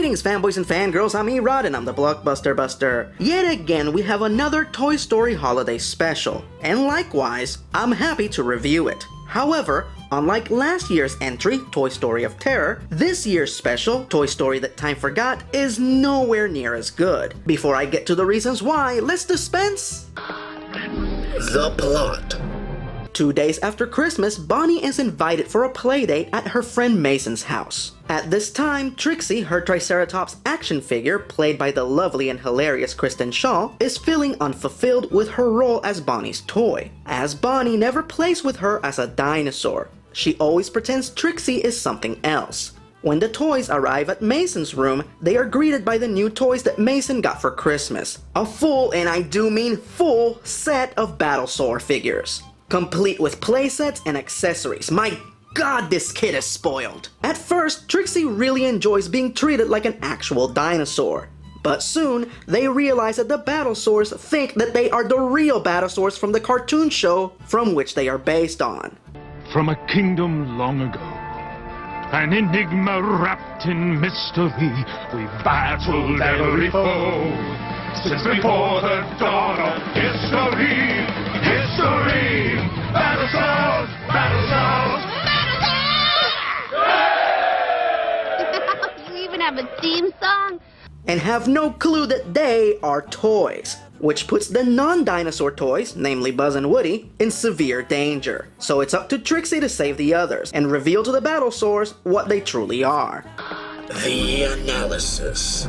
Greetings, fanboys and fangirls, I'm Erod and I'm the Blockbuster Buster. Yet again, we have another Toy Story holiday special, and likewise, I'm happy to review it. However, unlike last year's entry, Toy Story of Terror, this year's special, Toy Story That Time Forgot, is nowhere near as good. Before I get to the reasons why, let's dispense the plot. 2 days after Christmas, Bonnie is invited for a playdate at her friend Mason's house. At this time, Trixie, her Triceratops action figure, played by the lovely and hilarious Kristen Shaw, is feeling unfulfilled with her role as Bonnie's toy, as Bonnie never plays with her as a dinosaur. She always pretends Trixie is something else. When the toys arrive at Mason's room, they are greeted by the new toys that Mason got for Christmas. A full, and I do mean full, set of Battlesaur figures, complete with playsets and accessories. My God, this kid is spoiled. At first, Trixie really enjoys being treated like an actual dinosaur. But soon, they realize that the Battlesaurs think that they are the real Battlesaurs from the cartoon show from which they are based on. From a kingdom long ago, an enigma wrapped in mystery, we battled every foe. Since before the dawn of history, Battlesaurs, Battlesaurs, You even have a theme song? And have no clue that they are toys, which puts the non-dinosaur toys, namely Buzz and Woody, in severe danger. So it's up to Trixie to save the others and reveal to the Battlesaurs what they truly are. The analysis.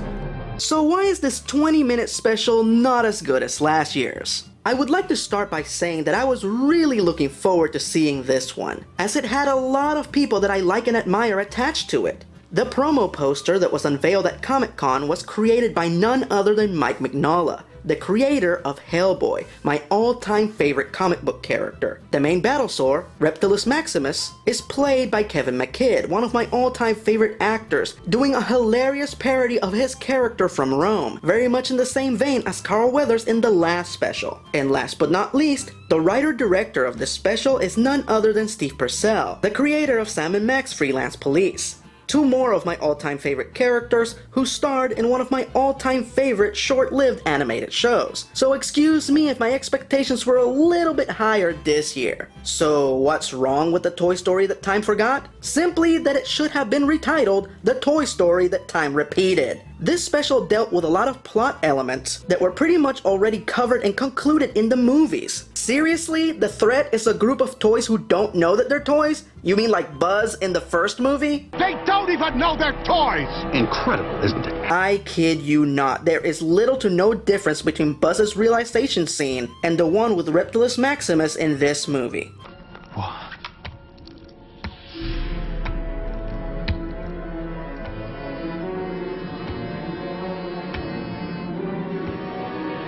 So why is this 20-minute special not as good as last year's? I would like to start by saying that I was really looking forward to seeing this one, as it had a lot of people that I like and admire attached to it. The promo poster that was unveiled at Comic-Con was created by none other than Mike Mignola, the creator of Hellboy, my all-time favorite comic book character. The main Battlesaur, Reptilus Maximus, is played by Kevin McKidd, one of my all-time favorite actors, doing a hilarious parody of his character from Rome, very much in the same vein as Carl Weathers in the last special. And last but not least, the writer-director of this special is none other than Steve Purcell, the creator of Sam & Max Freelance Police. Two more of my all-time favorite characters who starred in one of my all-time favorite short-lived animated shows. So excuse me if my expectations were a little bit higher this year. So what's wrong with the Toy Story That Time Forgot? Simply that it should have been retitled The Toy Story That Time Repeated. This special dealt with a lot of plot elements that were pretty much already covered and concluded in the movies. Seriously, the threat is a group of toys who don't know that they're toys? You mean like Buzz in the first movie? They don't even know they're toys! Incredible, isn't it? I kid you not, there is little to no difference between Buzz's realization scene and the one with Reptilus Maximus in this movie. What?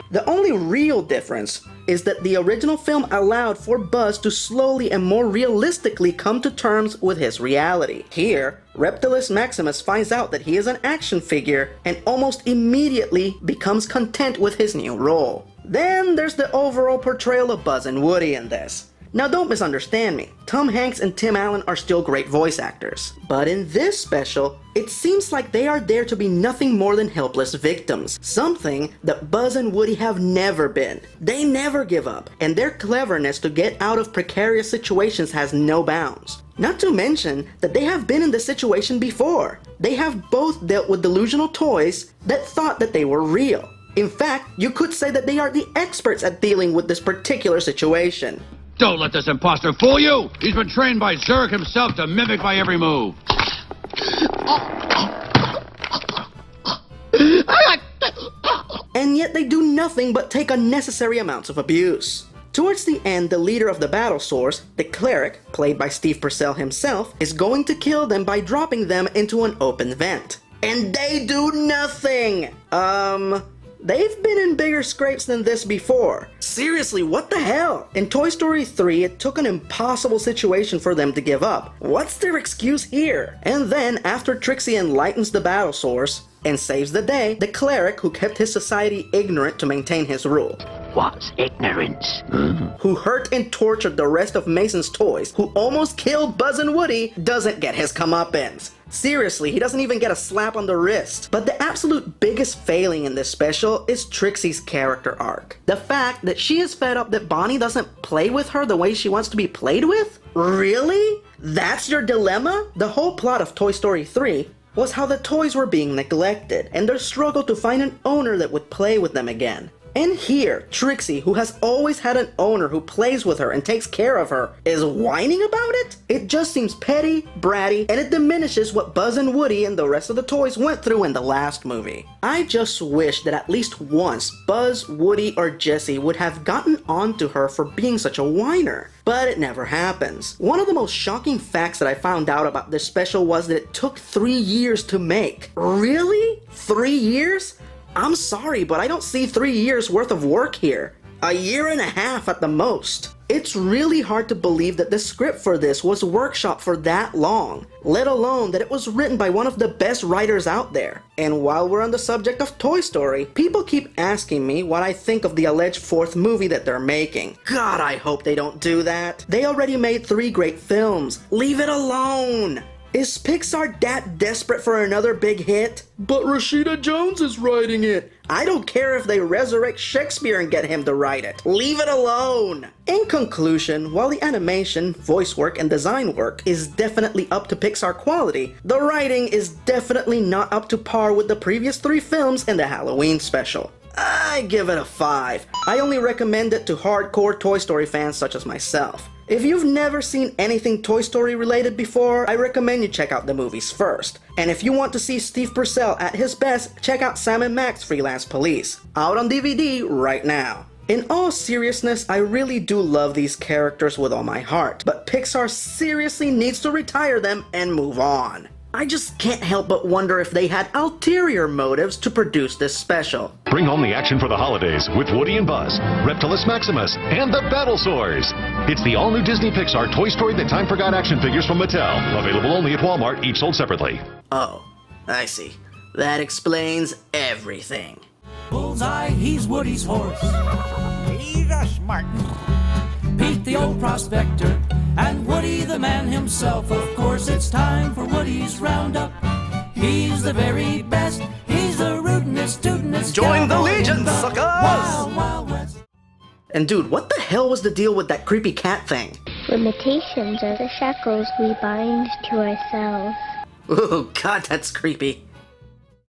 The only real difference is that the original film allowed for Buzz to slowly and more realistically come to terms with his reality. Here, Reptilus Maximus finds out that he is an action figure and almost immediately becomes content with his new role. Then there's the overall portrayal of Buzz and Woody in this. Now don't misunderstand me, Tom Hanks and Tim Allen are still great voice actors. But in this special, it seems like they are there to be nothing more than helpless victims. Something that Buzz and Woody have never been. They never give up, and their cleverness to get out of precarious situations has no bounds. Not to mention that they have been in this situation before. They have both dealt with delusional toys that thought that they were real. In fact, you could say that they are the experts at dealing with this particular situation. Don't let this imposter fool you! He's been trained by Zurich himself to mimic my every move. And yet they do nothing but take unnecessary amounts of abuse. Towards the end, the leader of the Battlesaurs, the cleric, played by Steve Purcell himself, is going to kill them by dropping them into an open vent. And they do nothing! They've been in bigger scrapes than this before. Seriously, what the hell? In Toy Story 3, it took an impossible situation for them to give up. What's their excuse here? And then, after Trixie enlightens the Battlesaurs and saves the day, the cleric who kept his society ignorant to maintain his rule was ignorance. who hurt and tortured the rest of Mason's toys, who almost killed Buzz and Woody, doesn't get his comeuppance. Seriously, he doesn't even get a slap on the wrist. But the absolute biggest failing in this special is Trixie's character arc. The fact that she is fed up that Bonnie doesn't play with her the way she wants to be played with? Really? That's your dilemma? The whole plot of Toy Story 3 was how the toys were being neglected and their struggle to find an owner that would play with them again. And here, Trixie, who has always had an owner who plays with her and takes care of her, is whining about it? It just seems petty, bratty, and it diminishes what Buzz and Woody and the rest of the toys went through in the last movie. I just wish that at least once Buzz, Woody, or Jessie would have gotten onto her for being such a whiner. But it never happens. One of the most shocking facts that I found out about this special was that it took 3 years to make. Really? 3 years? I'm sorry, but I don't see 3 years worth of work here. A year and a half at the most. It's really hard to believe that the script for this was workshopped for that long, let alone that it was written by one of the best writers out there. And while we're on the subject of Toy Story, people keep asking me what I think of the alleged 4th movie that they're making. God, I hope they don't do that. They already made 3 great films. Leave it alone. Is Pixar that desperate for another big hit? But Rashida Jones is writing it. I don't care if they resurrect Shakespeare and get him to write it. Leave it alone. In conclusion, while the animation, voice work, and design work is definitely up to Pixar quality, the writing is definitely not up to par with the previous 3 films in the Halloween special. I give it a 5. I only recommend it to hardcore Toy Story fans such as myself. If you've never seen anything Toy Story related before, I recommend you check out the movies first. And if you want to see Steve Purcell at his best, check out Sam & Max Freelance Police, out on DVD right now. In all seriousness, I really do love these characters with all my heart, but Pixar seriously needs to retire them and move on. I just can't help but wonder if they had ulterior motives to produce this special. Bring home the action for the holidays with Woody and Buzz, Reptilus Maximus, and the Battlesaurs. It's the all-new Disney Pixar Toy Story The Time Forgot action figures from Mattel. Available only at Walmart, each sold separately. Oh, I see. That explains everything. Bullseye, he's Woody's horse. He's a smart one. Pete, the old prospector, and Woody, the man himself. Of course, it's time for Woody's Roundup. He's the very best. He's the rootinest, tootinest. Join the Legion, suckers! Wild, Wild West. And dude, what the hell was the deal with that creepy cat thing? Limitations are the shackles we bind to ourselves. Oh god, that's creepy.